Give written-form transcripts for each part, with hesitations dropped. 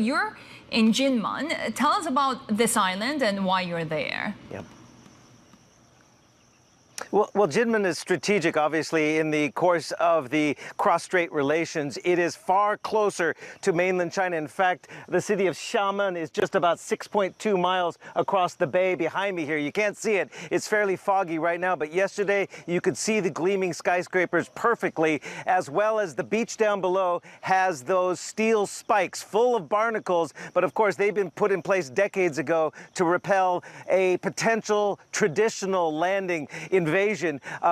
You're in Jinmen. Tell us about this island and why you're there. Yep. Well, Jinmen is strategic, obviously, in the course of the cross-strait relations. It is far closer to mainland China. In fact, the city of Xiamen is just about 6.2 miles across the bay behind me here. You can't see it. It's fairly foggy right now, but yesterday you could see the gleaming skyscrapers perfectly, as well as the beach down below has those steel spikes full of barnacles. But of course, they've been put in place decades ago to repel a potential traditional landing invasion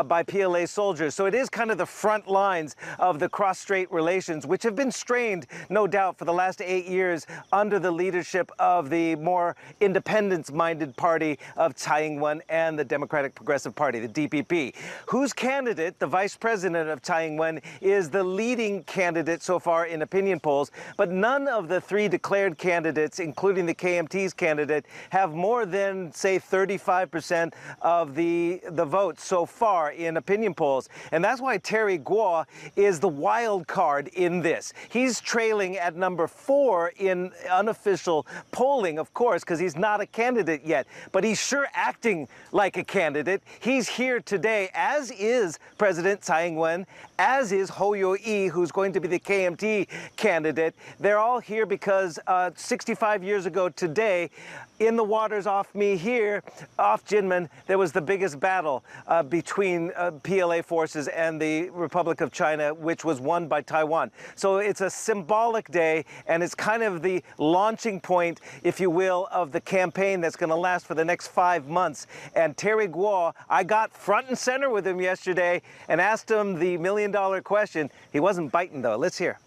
by PLA soldiers. So it is kind of the front lines of the cross-strait relations, which have been strained, no doubt, for the last 8 years under the leadership of the more independence-minded party of Tsai Ing-wen and the Democratic Progressive Party, the DPP, whose candidate, the vice president of Tsai Ing-wen, is the leading candidate so far in opinion polls. But none of the three declared candidates, including the KMT's candidate, have more than, say, 35% of the votes so far in opinion polls. And that's why Terry Gou is the wild card in this. He's trailing at number 4 in unofficial polling, of course, because he's not a candidate yet, but he's sure acting like a candidate. He's here today, as is President Tsai Ing-wen, as is Hou Yu-ih, who's going to be the KMT candidate. They're all here because 65 years ago today, in the waters off me here, off Jinmen, there was the biggest battle between PLA forces and the Republic of China, which was won by Taiwan. So it's a symbolic day, and it's kind of the launching point, if you will, of the campaign that's going to last for the next 5 months. And Terry Gou, I got front and center with him yesterday and asked him the million-dollar question. He wasn't biting, though. Let's hear.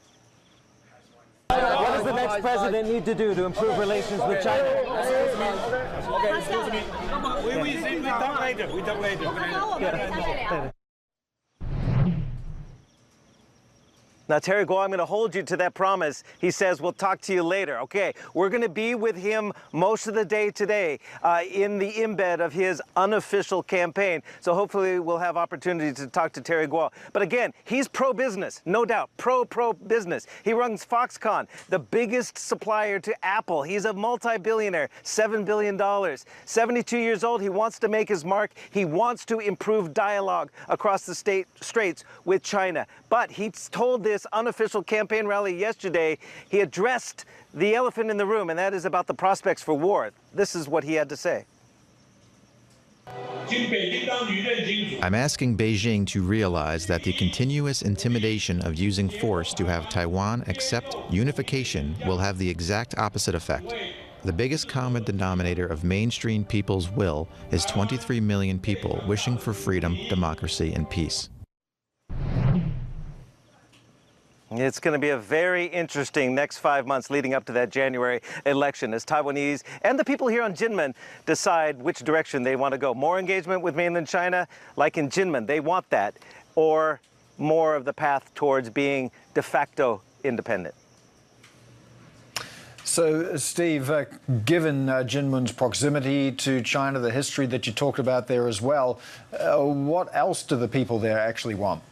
What does the next president need to do to improve relations with China? Excuse me. We talk later. We talk later. Now, Terry Gou, I'm going to hold you to that promise. He says, we'll talk to you later. Okay, we're going to be with him most of the day today in the embed of his unofficial campaign. So hopefully we'll have opportunity to talk to Terry Gou. But again, he's pro-business, no doubt, pro-business. He runs Foxconn, the biggest supplier to Apple. He's a multi-billionaire, $7 billion. 72 years old, he wants to make his mark. He wants to improve dialogue across the straits with China. But he's told this unofficial campaign rally yesterday, he addressed the elephant in the room, and that is about the prospects for war. This is what he had to say. I'm asking Beijing to realize that the continuous intimidation of using force to have Taiwan accept unification will have the exact opposite effect. The biggest common denominator of mainstream people's will is 23 million people wishing for freedom, democracy, and peace. It's going to be a very interesting next 5 months leading up to that January election as Taiwanese and the people here on Jinmen decide which direction they want to go. More engagement with mainland China, like in Jinmen, they want that, or more of the path towards being de facto independent. So, Steve, given Jinmen's proximity to China, the history that you talked about there as well, what else do the people there actually want?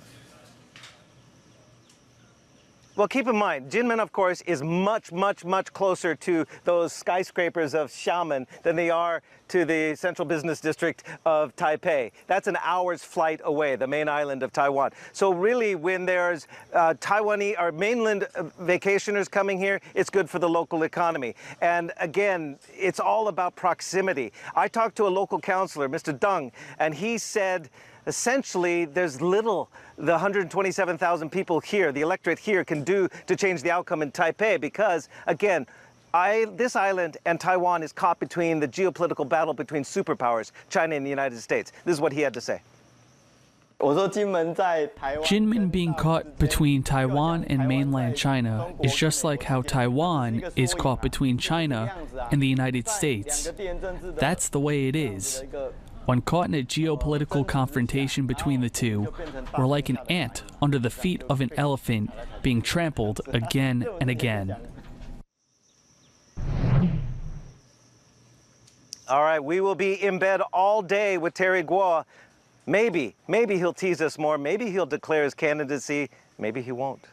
Well, keep in mind, Jinmen, of course, is much closer to those skyscrapers of Xiamen than they are to the central business district of Taipei. That's an hour's flight away, the main island of Taiwan. So really, when there's Taiwanese or mainland vacationers coming here, it's good for the local economy. And again, it's all about proximity. I talked to a local councillor, Mr. Deng, and he said, essentially, there's little the 127,000 people here, the electorate here, can do to change the outcome in Taipei because, again, this island and Taiwan is caught between the geopolitical battle between superpowers, China and the United States. This is what he had to say. Jinmen being caught between Taiwan and mainland China is just like how Taiwan is caught between China and the United States. That's the way it is. When caught in a geopolitical confrontation between the two, we're like an ant under the feet of an elephant being trampled again and again. All right, we will be in bed all day with Terry Gou. Maybe he'll tease us more. Maybe he'll declare his candidacy. Maybe he won't.